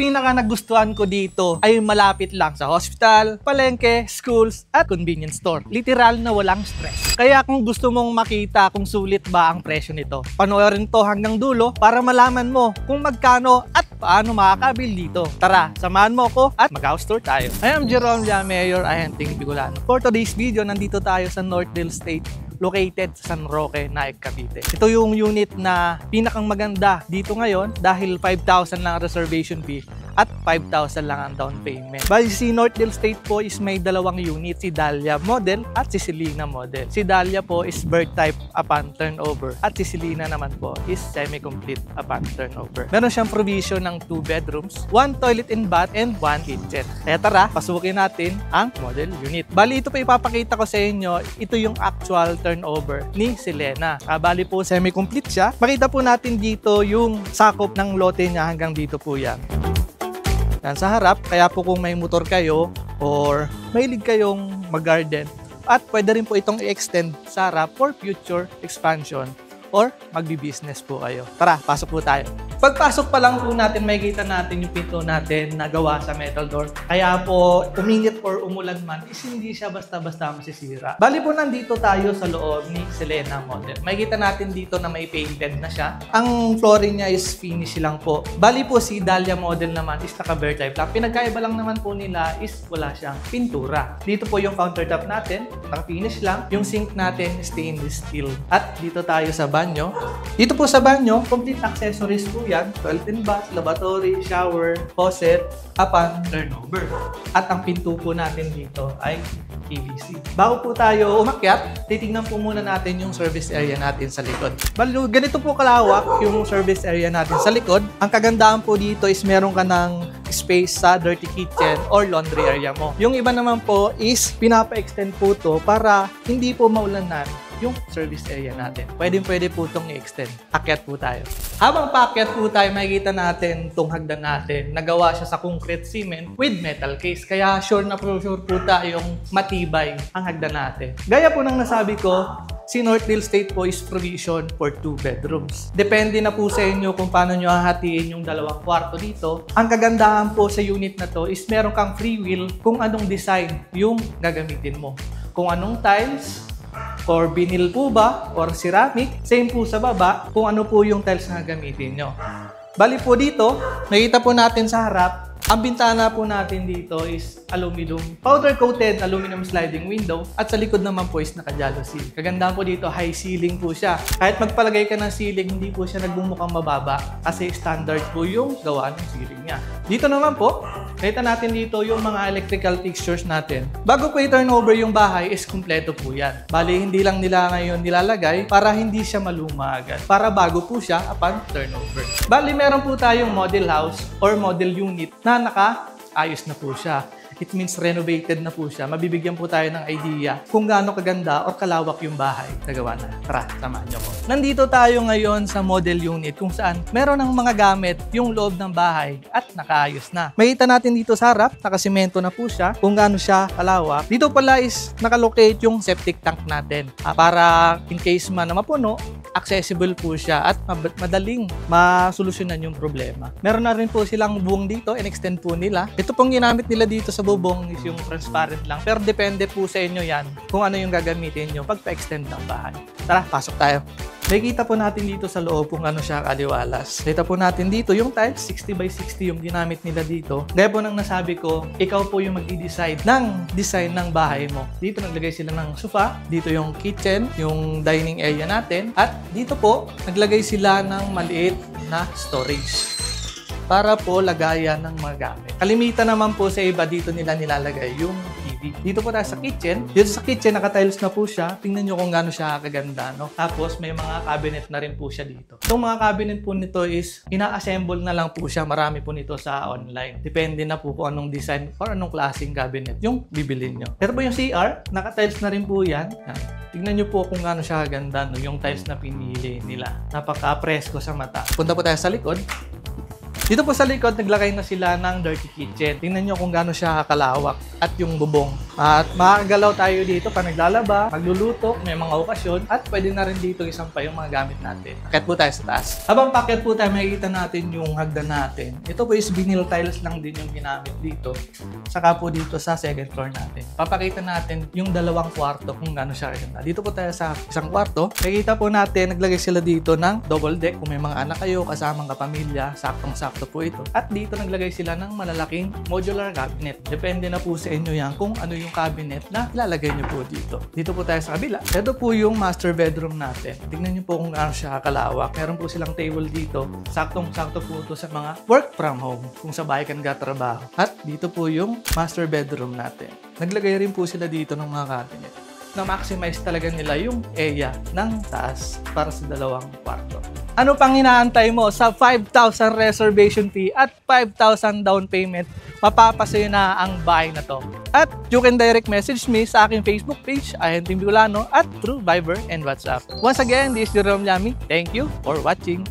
pinaka nagustuhan ko dito ay malapit lang sa hospital, palengke, schools, at convenience store. Literal na walang stress. Kaya kung gusto mong makita kung sulit ba ang presyo nito, panoorin to hanggang dulo para malaman mo kung magkano at paano makakabil dito. Tara, samahan mo ako at mag-house tour tayo. I am Jerome Lia, Mayor Ahenting Bicolano. For today's video, nandito tayo sa Northdale Estate, located sa San Roque, Naik, Cavite. Ito yung unit na pinakang maganda dito ngayon dahil 5,000 lang reservation fee at 5,000 lang ang down payment. Bali si Northdale Estate po is may dalawang unit, si Dahlia model at si Selina model. Si Dahlia po is bird type upon turnover at si Selina naman po is semi-complete upon turnover. Meron siyang provision ng 2 bedrooms, 1 toilet and bath, and 1 kitchen. Kaya tara, pasukin natin ang model unit. Bali ito pa ipapakita ko sa inyo, ito yung actual turnover ni Selena. Bali po semi-complete siya. Makita po natin dito yung sakop ng lote niya hanggang dito po yan. Yan sa harap, kaya po kung may motor kayo or mahilig kayong mag-garden at pwede rin po itong i-extend sa harap for future expansion or magbi-business po kayo. Tara, pasok po tayo. Pagpasok pa lang po natin, makikita natin yung pinto natin na gawa sa metal door. Kaya po, uminit or umulan man, is hindi siya basta-basta masisira. Bali po, nandito tayo sa loob ni Selena model. Makikita natin dito na may painted na siya. Ang flooring niya is finish lang po. Bali po, si Dahlia model naman is naka-bare type lang. Pinagkaiba lang naman po nila is wala siyang pintura. Dito po yung countertop natin, naka-finish lang. Yung sink natin, stainless steel. At dito tayo sa banyo. Dito po sa banyo, complete accessories po yan. Toilet and bath, lavatory, shower, faucet, upon turnover. At ang pinto po natin dito ay PVC. Bago po tayo umakyat, titingnan po muna natin yung service area natin sa likod. Bali, ganito po kalawak yung service area natin sa likod. Ang kagandahan po dito is meron ka ng space sa dirty kitchen or laundry area mo. Yung iba naman po is pinapa-extend po to para hindi po maulanan yung service area natin. Pwede po itong i-extend. Akyat po tayo. Habang paakyat po tayo, makikita natin itong hagdan natin. Nagawa siya sa concrete cement with metal case. Kaya sure po tayong matibay ang hagdan natin. Gaya po ng nasabi ko, si Northdale Estate po is provision for 2 bedrooms. Depende na po sa inyo kung paano nyo hahatiin yung 2 kwarto dito. Ang kagandahan po sa unit na to is meron kang free will kung anong design yung gagamitin mo. Kung anong tiles, or vinyl po ba, or ceramic, same po sa baba kung ano po yung tiles na gagamitin nyo. Bali po dito, nakita po natin sa harap, ang bintana po natin dito is aluminum, powder-coated aluminum sliding window at sa likod naman po is naka-jallo seal. Kagandahan po dito, high ceiling po siya. Kahit magpalagay ka ng ceiling, hindi po siya nagbumukhang mababa kasi standard po yung gawa ng ceiling niya. Dito naman po, nakita natin dito yung mga electrical fixtures natin. Bago po i-turnover yung bahay is kumpleto po yan. Bali, hindi lang nila ngayon nilalagay para hindi siya maluma agad. Para bago po siya upon turnover. Bali, meron po tayong model house or model unit na naka-ayos na po siya. It means renovated na po siya. Mabibigyan po tayo ng idea kung gaano kaganda or kalawak yung bahay na gawa na. Tara, samahan niyo ko. Nandito tayo ngayon sa model unit kung saan meron ng mga gamit yung loob ng bahay at nakaayos na. Makita natin dito sa harap, nakasimento na po siya kung gaano siya kalawak. Dito pala is nakalocate yung septic tank natin para in case man na mapuno, accessible po siya at madaling masolusyonan yung problema. Meron na rin po silang buwong dito, in-extend po nila. Ito pong ginamit nila dito sa bubong is yung transparent lang. Pero depende po sa inyo yan kung ano yung gagamitin nyo pagpa-extend ng bahay. Tara, pasok tayo. Nakikita po natin dito sa loob kung ano siya kaliwalas. Nakita po natin dito yung tiles, 60 by 60 yung ginamit nila dito. Gaya po nang nasabi ko, ikaw po yung mag-i-decide ng design ng bahay mo. Dito naglagay sila ng sofa, dito yung kitchen, yung dining area natin, at dito po, naglagay sila ng maliit na storage para po lagayan ng mga gamit. Kalimitan naman po sa iba, dito nila nilalagay yung TV. Dito po tayo sa kitchen. Dito sa kitchen, naka-tiles na po siya. Tingnan nyo kung gaano siya kaganda, no? Tapos, may mga cabinet na rin po siya dito. Itong mga cabinet po nito is, ina-assemble na lang po siya. Marami po nito sa online. Depende na po kung anong design or anong klaseng cabinet yung bibilin nyo. Ito po yung CR. Naka-tiles na rin po yan. Tingnan nyo po kung gaano siya kaganda, no? Yung tiles na pinili nila. Napaka-presko sa mata. Punta po tayo sa likod. Dito po sa likod, naglagay na sila ng dirty kitchen. Tingnan nyo kung gaano siya kalawak at yung bubong. At makakagalaw tayo dito pa naglalaba, magluluto, may mga okasyon, at pwede na rin dito isampay yung mga gamit natin. Akit po tayo sa taas. Habang paket po tayo, makikita natin yung hagdan natin. Ito po is vinyl tiles lang din yung ginamit dito. Saka po dito sa second floor natin. Papakita natin yung dalawang kwarto kung gaano siya kaganda. Dito po tayo sa isang kwarto. Makikita po natin, naglagay sila dito ng double deck. Kung may mga anak kayo, kasamang kapamilya, saktong-sakto po ito. At dito naglagay sila ng malalaking modular cabinet. Depende na po sa inyo yan kung ano yung cabinet na ilalagay nyo po dito. Dito po tayo sa kabila. Ito po yung master bedroom natin. Tingnan nyo po kung gaano siya kalawak. Meron po silang table dito. Saktong-sakto po ito sa mga work from home kung sa bahay ka nagtatrabaho. At dito po yung master bedroom natin. Naglagay rin po sila dito ng mga cabinet. Na-maximize talaga nila yung area ng taas para sa dalawang kwarto. Ano pang inaantay mo? Sa 5,000 reservation fee at 5,000 down payment, mapapasayo na ang bahay na to. At you can direct message me sa aking Facebook page, Ayan Team Bicolano, at through Viber and WhatsApp. Once again, this is Jerome Llami. Thank you for watching.